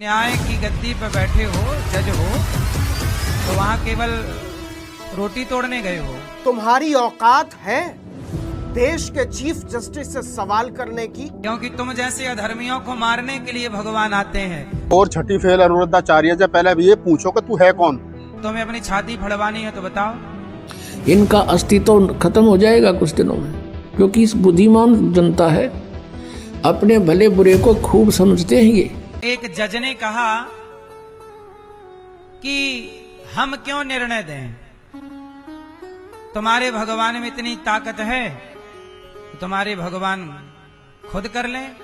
न्याय की गद्दी पर बैठे हो, जज हो, तो वहां केवल रोटी तोड़ने गए हो। तुम्हारी औकात है देश के चीफ जस्टिस से सवाल करने की? क्योंकि तुम जैसे अधर्मियों को मारने के लिए भगवान आते हैं। और छठी फेल अनुरुद्धाचार्य से पहले भी ये पूछो कि तू है कौन। तुम्हें अपनी छाती फड़वानी है तो बताओ। इनका अस्तित्व खत्म हो जाएगा कुछ दिनों में, क्योंकि इस बुद्धिमान जनता है, अपने भले बुरे को खूब समझते हैं ये। एक जज ने कहा कि हम क्यों निर्णय दें, तुम्हारे भगवान में इतनी ताकत है, तुम्हारे भगवान खुद कर लें।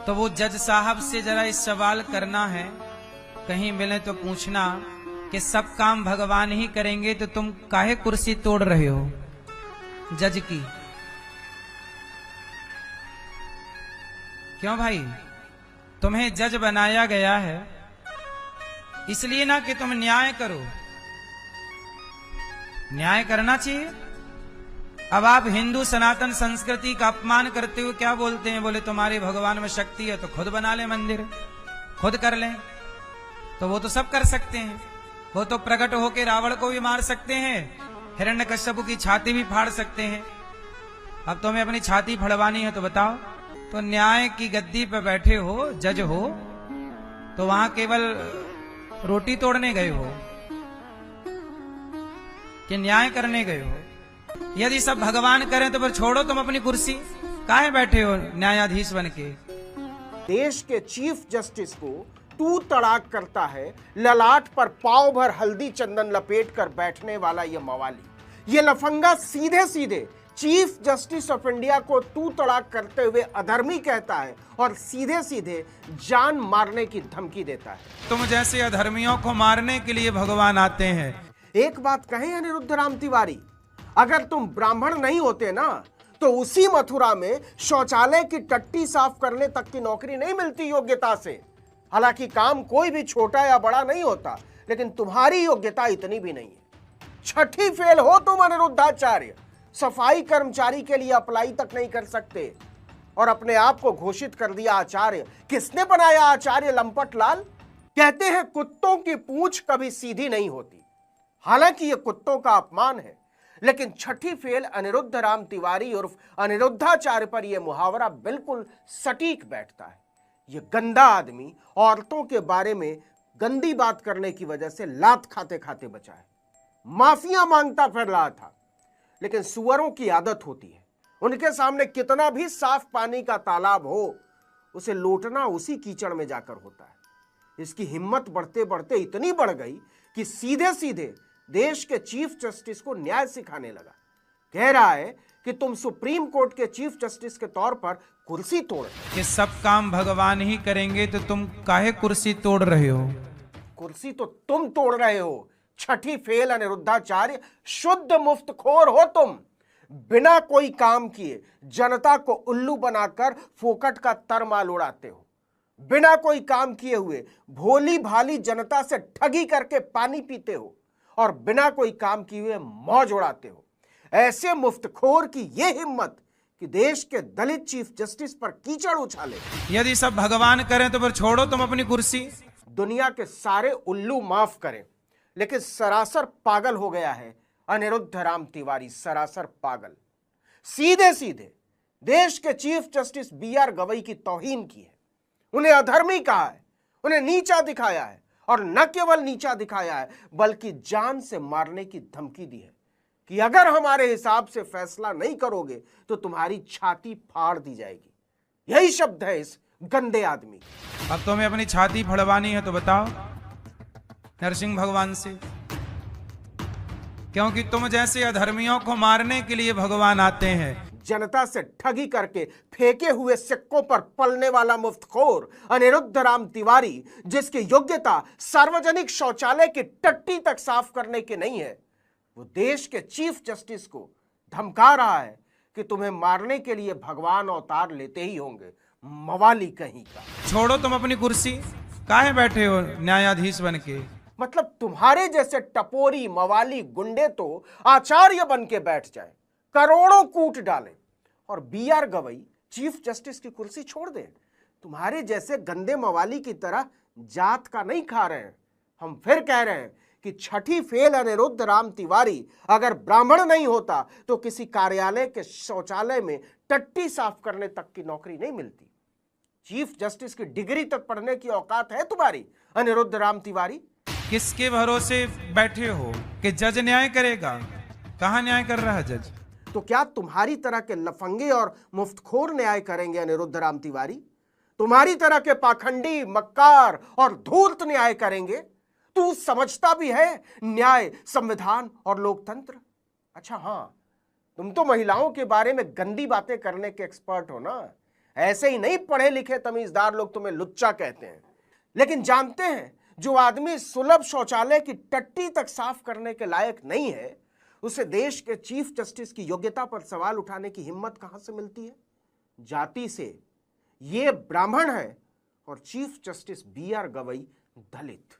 तो वो जज साहब से जरा इस सवाल करना है, कहीं मिले तो पूछना कि सब काम भगवान ही करेंगे तो तुम काहे कुर्सी तोड़ रहे हो जज की? क्यों भाई, तुम्हें जज बनाया गया है इसलिए ना कि तुम न्याय करो, न्याय करना चाहिए। अब आप हिंदू सनातन संस्कृति का अपमान करते हुए क्या बोलते हैं? बोले तुम्हारे भगवान में शक्ति है तो खुद बना ले मंदिर, खुद कर लें। तो वो तो सब कर सकते हैं, वो तो प्रकट होकर रावण को भी मार सकते हैं, हिरण्यकश्यप की छाती भी फाड़ सकते हैं। अब तुम्हें अपनी छाती फड़वानी है तो बताओ। तो न्याय की गद्दी पर बैठे हो, जज हो, तो वहां केवल रोटी तोड़ने गए हो कि न्याय करने गए हो? यदि सब भगवान करें तो फिर छोड़ो तुम अपनी कुर्सी, काहे बैठे हो न्यायाधीश बन के? देश के चीफ जस्टिस को तू तड़ाक करता है ललाट पर पाव भर हल्दी चंदन लपेट कर बैठने वाला ये मवाली, ये लफंगा सीधे सीधे चीफ जस्टिस ऑफ इंडिया को तू तड़ाक करते हुए अधर्मी कहता है और सीधे सीधे जान मारने की धमकी देता है। तुम जैसे अधर्मियों को मारने के लिए भगवान आते हैं। एक बात कहें अनिरुद्ध राम तिवारी, अगर तुम ब्राह्मण नहीं होते ना तो उसी मथुरा में शौचालय की टट्टी साफ करने तक की नौकरी नहीं मिलती योग्यता से। हालांकि काम कोई भी छोटा या बड़ा नहीं होता, लेकिन तुम्हारी योग्यता इतनी भी नहीं है। छठी फेल हो तुम अनिरुद्धाचार्य, सफाई कर्मचारी के लिए अप्लाई तक नहीं कर सकते और अपने आप को घोषित कर दिया आचार्य। किसने बनाया आचार्य? लंपट लाल। कहते हैं कुत्तों की पूंछ कभी सीधी नहीं होती। हालांकि यह कुत्तों का अपमान है, लेकिन छठी फेल अनिरुद्ध राम तिवारी उर्फ अनिरुद्धाचार्य पर यह मुहावरा बिल्कुल सटीक बैठता है। यह गंदा आदमी औरतों के बारे में गंदी बात करने की वजह से लात खाते खाते बचा है। माफिया मांगता फिर रहा था, लेकिन सुअरों की आदत होती है, उनके सामने कितना भी साफ पानी का तालाब हो, उसे लोटना उसी कीचड़ में जाकर होता है। इसकी हिम्मत बढ़ते बढ़ते इतनी बढ़ गई कि सीधे सीधे देश के चीफ जस्टिस को न्याय सिखाने लगा। कह रहा है कि तुम सुप्रीम कोर्ट के चीफ जस्टिस के तौर पर कुर्सी तोड़, कि सब काम भगवान ही करेंगे तो तुम काहे कुर्सी तोड़ रहे हो? कुर्सी तो तुम तोड़ रहे हो। छठी फेल अनिरुद्धाचार्य, शुद्ध मुफ्तखोर हो तुम। बिना कोई काम किए जनता को उल्लू बनाकर फोकट का तरमाल उड़ाते हो। बिना कोई काम किए हुए भोली भाली जनता से ठगी करके पानी पीते हो और बिना कोई काम किए हुए मौज उड़ाते हो। ऐसे मुफ्तखोर की यह हिम्मत कि देश के दलित चीफ जस्टिस पर कीचड़ उछाले। यदि सब भगवान करें तो फिर छोड़ो तुम अपनी कुर्सी। दुनिया के सारे उल्लू माफ करें, लेकिन सरासर पागल हो गया है अनिरुद्ध राम तिवारी, सरासर पागल। सीधे सीधे देश के चीफ जस्टिस BR गवई की तौहीन की है, उन्हें अधर्मी कहा है, उन्हें नीचा दिखाया है और न केवल नीचा दिखाया है बल्कि जान से मारने की धमकी दी है कि अगर हमारे हिसाब से फैसला नहीं करोगे तो तुम्हारी छाती फाड़ दी जाएगी। यही शब्द है इस गंदे आदमी। अब तुम्हें अपनी छाती फड़वानी है तो बताओ नरसिंह भगवान से, क्योंकि तुम जैसे अधर्मियों को मारने के लिए भगवान आते हैं। जनता से ठगी करके फेंके हुए सिक्कों पर पलने वाला मुफ्तखोर अनिरुद्ध राम तिवारी, जिसकी योग्यता सार्वजनिक शौचालय की टट्टी तक साफ करने की नहीं है, वो देश के चीफ जस्टिस को धमका रहा है कि तुम्हें मारने के लिए भगवान अवतार लेते ही होंगे। मवाली कहीं का। छोड़ो तुम अपनी कुर्सी, काहे बैठे हो न्यायाधीश बन के? मतलब तुम्हारे जैसे टपोरी मवाली गुंडे तो आचार्य बन के बैठ जाए, करोड़ों कूट डालें और BR गवई चीफ जस्टिस की कुर्सी छोड़ दें, तुम्हारे जैसे गंदे मवाली की तरह जात का नहीं खा रहे हैं। हम फिर कह रहे हैं कि छठी फेल अनिरुद्ध राम तिवारी अगर ब्राह्मण नहीं होता तो किसी कार्यालय के शौचालय में टट्टी साफ करने तक की नौकरी नहीं मिलती। चीफ जस्टिस की डिग्री तक पढ़ने की औकात है तुम्हारी अनिरुद्ध राम तिवारी? किसके भरोसे बैठे हो कि जज न्याय करेगा? कहाँ न्याय कर रहा है जज? तो क्या तुम्हारी तरह के लफंगे और मुफ्तखोर न्याय करेंगे अनिरुद्ध राम तिवारी? तुम्हारी तरह के पाखंडी, मक्कार और धूर्त न्याय करेंगे? तू समझता भी है न्याय, संविधान और लोकतंत्र? अच्छा हाँ, तुम तो महिलाओं के बारे में गंदी बातें करने के एक्सपर्ट हो ना। ऐसे ही नहीं पढ़े लिखे तमीजदार लोग तुम्हें लुच्चा कहते हैं। लेकिन जानते हैं, जो आदमी सुलभ शौचालय की टट्टी तक साफ करने के लायक नहीं है, उसे देश के चीफ जस्टिस की योग्यता पर सवाल उठाने की हिम्मत कहां से मिलती है? जाति से। ये ब्राह्मण है और चीफ जस्टिस BR गवई दलित।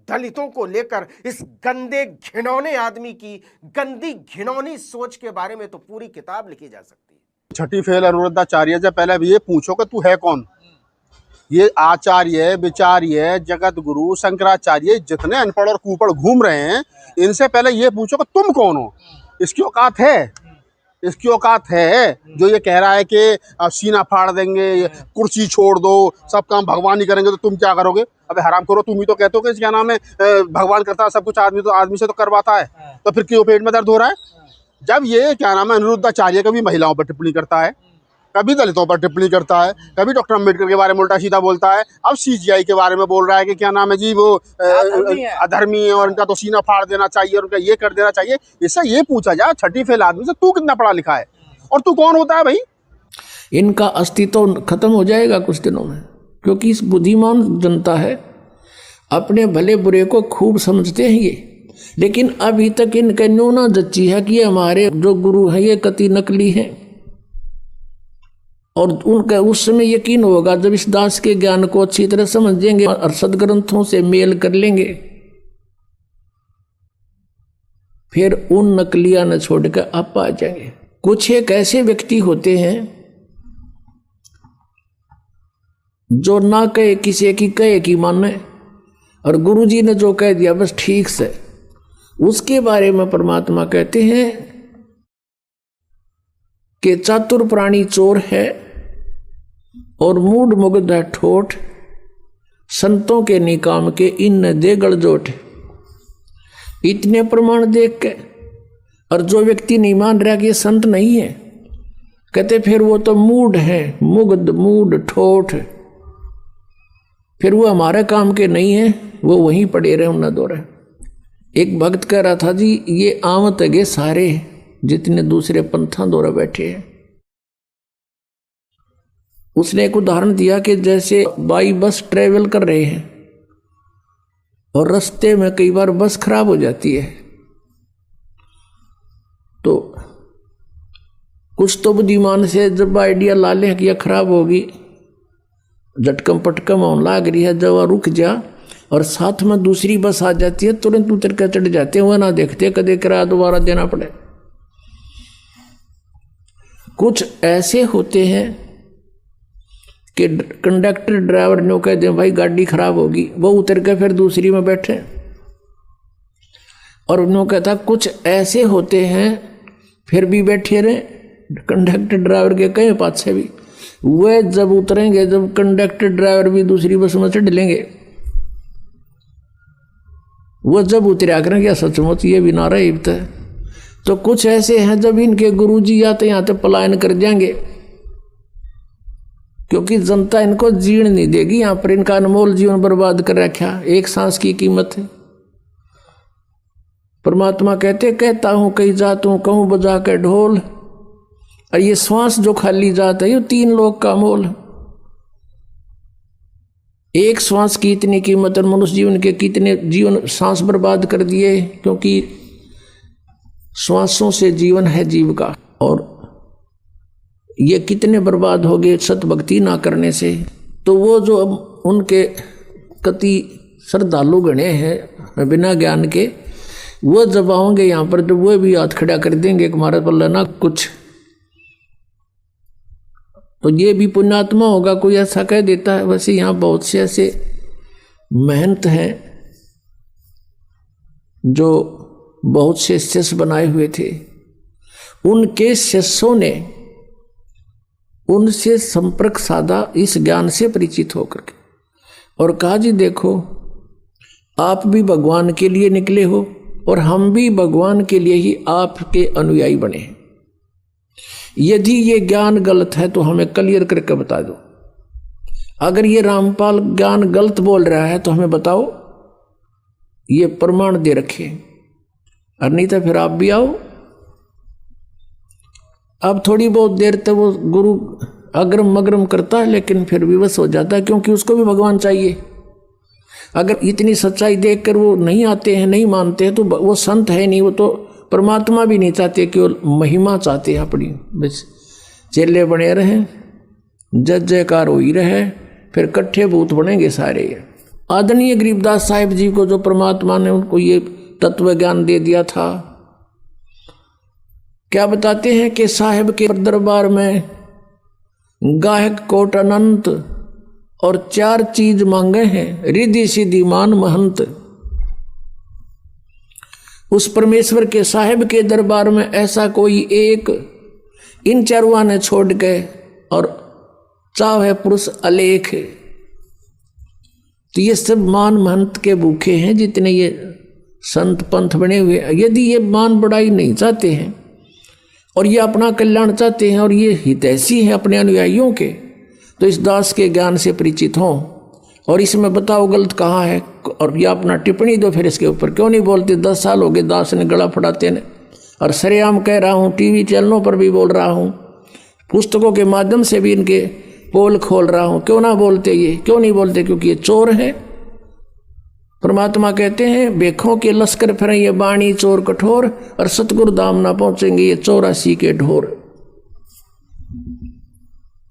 दलितों को लेकर इस गंदे घिनौने आदमी की गंदी घिनौनी सोच के बारे में तो पूरी किताब लिखी जा सकती है। छठी फेल अनिरुद्धाचार्य से पहले भी ये पूछो कि तू है कौन। ये आचार्य, विचार्य, जगत गुरु, शंकराचार्य जितने अनपढ़ और कुपढ़ घूम रहे हैं, इनसे पहले ये पूछो कि तुम कौन हो। इसकी औकात है? इसकी औकात है जो ये कह रहा है कि सीना फाड़ देंगे, कुर्सी छोड़ दो, सब काम भगवान ही करेंगे, तो तुम क्या करोगे? अबे हराम करो, तुम ही तो कहते हो कि क्या नाम है, भगवान करता है सब कुछ, आदमी तो आदमी से तो करवाता है, तो फिर क्यों पेट में दर्द हो रहा है? जब ये क्या नाम है अनिरुद्धाचार्य कभी महिलाओं पर टिप्पणी करता है, कभी दलितों पर टिप्पणी करता है, कभी डॉक्टर अम्बेडकर के बारे में उल्टा सीधा बोलता है, अब CGI के बारे में बोल रहा है कि क्या नाम है जी, वो अधर्मी है और इनका तो सीना फाड़ देना चाहिए और उनका ये कर देना चाहिए। इससे ये पूछा जाए छठी फेल आदमी से, तू कितना पढ़ा लिखा है और तू कौन होता है भाई? इनका अस्तित्व खत्म हो जाएगा कुछ दिनों में, क्योंकि इस बुद्धिमान जनता है, अपने भले बुरे को खूब समझते हैं ये। लेकिन अभी तक इनके न्यूना जच्ची है कि ये हमारे जो गुरु हैं ये कति नकली हैं, और उनका उस समय यकीन होगा जब इस दास के ज्ञान को अच्छी तरह समझेंगे और सदग्रंथों से मेल कर लेंगे, फिर उन नकलियां न छोड़कर आप आ जाएंगे। कुछ एक ऐसे व्यक्ति होते हैं जो ना कहे किसी की, कहे कि माने, और गुरुजी ने जो कह दिया बस ठीक से, उसके बारे में परमात्मा कहते हैं कि चातुर प्राणी चोर है और मूड मुग्ध है ठोठ, संतों के निकाम के इन दे गड़जोट। इतने प्रमाण देख के और जो व्यक्ति नहीं मान रहा कि ये संत नहीं है, कहते फिर वो तो मूड है, मुग्ध मूड ठोठ, फिर वो हमारे काम के नहीं है, वो वहीं पड़े रहे न दो रहे। एक भक्त कह रहा था जी, ये आमत है सारे जितने दूसरे पंथा दौरा बैठे हैं। उसने एक उदाहरण दिया कि जैसे बाई बस ट्रेवल कर रहे हैं और रास्ते में कई बार बस खराब हो जाती है, तो कुछ तो बुद्धिमान से जब आइडिया ला लें कि यह खराब होगी, झटकम पटकम होने लग रही है, जब रुक जा और साथ में दूसरी बस आ जाती है, तुरंत उतर कर चढ़ जाते हैं, वह ना देखते कदे किराया दोबारा देना पड़े। कुछ ऐसे होते हैं कि कंडक्टर ड्राइवर ने कह दे भाई गाड़ी खराब होगी, वो उतर के फिर दूसरी में बैठे। और उन्होंने कहता कुछ ऐसे होते हैं फिर भी बैठे रहे, कंडक्टर ड्राइवर के कहे पाछे भी, वह जब उतरेंगे, जब कंडक्टर ड्राइवर भी दूसरी बस में चढ़ लेंगे, वह जब उतरा करेंगे सचमुच ये भी नारा इब्त है। तो कुछ ऐसे हैं जब इनके गुरुजी आते यहाँ तो पलायन कर जाएंगे, क्योंकि जनता इनको जीण नहीं देगी। यहाँ पर इनका अनमोल जीवन बर्बाद कर रखा, एक सांस की कीमत है। परमात्मा कहता हूँ कई जातों कहूँ बजा के ढोल, और ये श्वास जो खाली जाता है ये 3 लोग का मोल। एक श्वास की इतनी कीमत और मनुष्य जीवन के कितने जीवन सांस बर्बाद कर दिए, क्योंकि श्वासों से जीवन है जीव का, और ये कितने बर्बाद हो गए सतभक्ति ना करने से। तो वो जो उनके कति श्रद्धालु गणे हैं बिना ज्ञान के, वो जब आओगे यहाँ पर तो वो भी हाथ खड़ा कर देंगे कि हमारे पर लेना कुछ तो ये भी पुण्यात्मा होगा, कोई ऐसा कह देता है। वैसे यहाँ बहुत से ऐसे महंत हैं जो बहुत से शिष्य बनाए हुए थे, उनके शिष्यों ने उनसे संपर्क साधा इस ज्ञान से परिचित होकर के, और कहा जी देखो आप भी भगवान के लिए निकले हो और हम भी भगवान के लिए ही आपके अनुयायी बने हैं। यदि ये ज्ञान गलत है तो हमें क्लियर करके बता दो। अगर ये रामपाल ज्ञान गलत बोल रहा है तो हमें बताओ, ये प्रमाण दे रखे, और नहीं तो फिर आप भी आओ। अब थोड़ी बहुत देर तक वो गुरु अग्रम मग्रम करता है, लेकिन फिर विवश हो जाता है, क्योंकि उसको भी भगवान चाहिए। अगर इतनी सच्चाई देखकर वो नहीं आते हैं, नहीं मानते हैं, तो वो संत है नहीं, वो तो परमात्मा भी नहीं चाहते, केवल महिमा चाहते हैं अपनी। बस चेले बने रहें, जय जयकार हो ही रहे, फिर कट्ठे भूत बनेंगे सारे। आदरणीय गरीबदास साहिब जी को जो परमात्मा ने उनको ये तत्व ज्ञान दे दिया था, क्या बताते हैं कि साहिब के दरबार में गायक कोट अनंत और 4 चीज मांगे हैं, रिद्धि सिद्धि मान महंत। उस परमेश्वर के साहिब के दरबार में ऐसा कोई एक इन चारों ने छोड़ के और चाहे पुरुष अलेख। तो ये सब मान महंत के भूखे हैं जितने ये संत पंथ बने हुए। यदि ये मान बढ़ाई नहीं चाहते हैं और ये अपना कल्याण चाहते हैं और ये हितैषी हैं अपने अनुयायियों के, तो इस दास के ज्ञान से परिचित हों और इसमें बताओ गलत कहाँ है, और ये अपना टिप्पणी दो। फिर इसके ऊपर क्यों नहीं बोलते? 10 साल हो गए दास ने गला फड़ाते ने, और सरेआम कह रहा हूँ, टीवी चैनलों पर भी बोल रहा हूँ, पुस्तकों के माध्यम से भी इनके पोल खोल रहा हूँ। क्यों ना बोलते? ये क्यों नहीं बोलते? क्योंकि ये चोर हैं। परमात्मा कहते हैं बेखों के लश्कर फिरें ये बाणी चोर कठोर, और सतगुरु धाम ना पहुंचेंगे ये 84 के ढोर।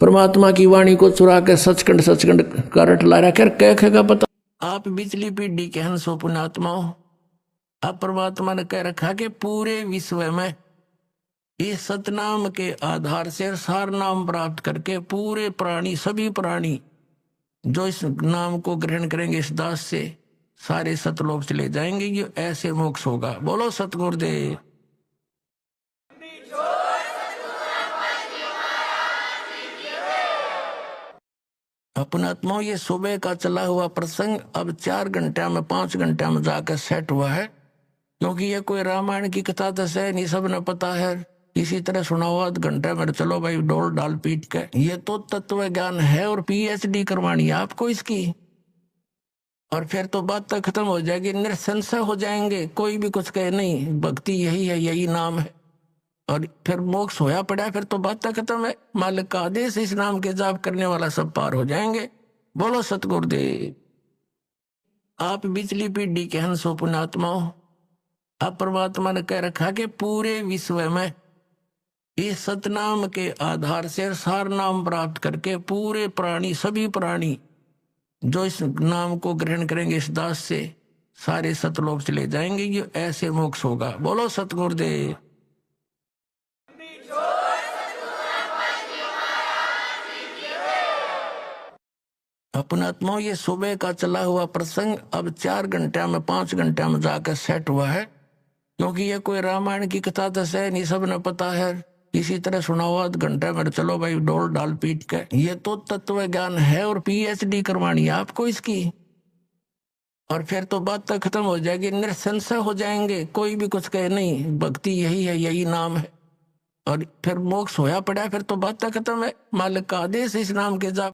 परमात्मा की वाणी को चुरा कर सचखंड सचखंड का रट ला रहा कह पता। आप बिजली पीढ़ी के हंस हो पुण्यात्मा हो। अब परमात्मा ने कह रखा कि पूरे विश्व में इस सतनाम के आधार से सार नाम प्राप्त करके पूरे प्राणी, सभी प्राणी जो इस नाम को ग्रहण करेंगे इस दास से, सारे सतलोक चले जाएंगे। ये ऐसे मोक्ष होगा। बोलो सतगुरुदेव। अपनात्माओं, ये सुबह का चला हुआ प्रसंग अब 4 घंटे में 5 घंटे में जाकर सेट हुआ है, क्योंकि ये कोई रामायण की कथा तो है नहीं, सब ने पता है। इसी तरह सुनाओ आध घंटे में, चलो भाई डोल डाल पीट के। ये तो तत्व ज्ञान है और PhD करवानी है आपको इसकी, और फिर तो बात तो खत्म हो जाएगी, निरसंशय हो जाएंगे। कोई भी कुछ कहे नहीं, भक्ति यही है, यही नाम है, और फिर मोक्ष होया पड़ा, फिर तो बात खत्म है। मालिक का आदेश, इस नाम के जाप करने वाला सब पार हो जाएंगे। बोलो सतगुरुदेव। आप बिजली पीढ़ी के हंस हो पुण्यात्मा हो। अब परमात्मा ने कह रखा कि पूरे विश्व में इस सतनाम के आधार से सार नाम प्राप्त करके पूरे प्राणी, सभी प्राणी जो इस नाम को ग्रहण करेंगे इस दास से, सारे सतलोक चले जाएंगे। ये ऐसे मोक्ष होगा। बोलो सतगुरुदेव। अपनात्माओं, ये सुबह का चला हुआ प्रसंग अब 4 घंटे में 5 घंटे में जाकर सेट हुआ है, क्योंकि ये कोई रामायण की कथा तो है नहीं, सब ने पता है। इसी तरह सुनाओ आध घंटे में, चलो भाई डोल डाल पीट के। ये तो तत्व ज्ञान है और PhD करवानी है आपको इसकी, और फिर तो बात तो खत्म हो जाएगी, निरसंशय हो जाएंगे। कोई भी कुछ कहे नहीं, भक्ति यही है, यही नाम है, और फिर मोक्ष होया पड़ा, फिर तो बात तो खत्म है। मालिक का आदेश, इस नाम के जाप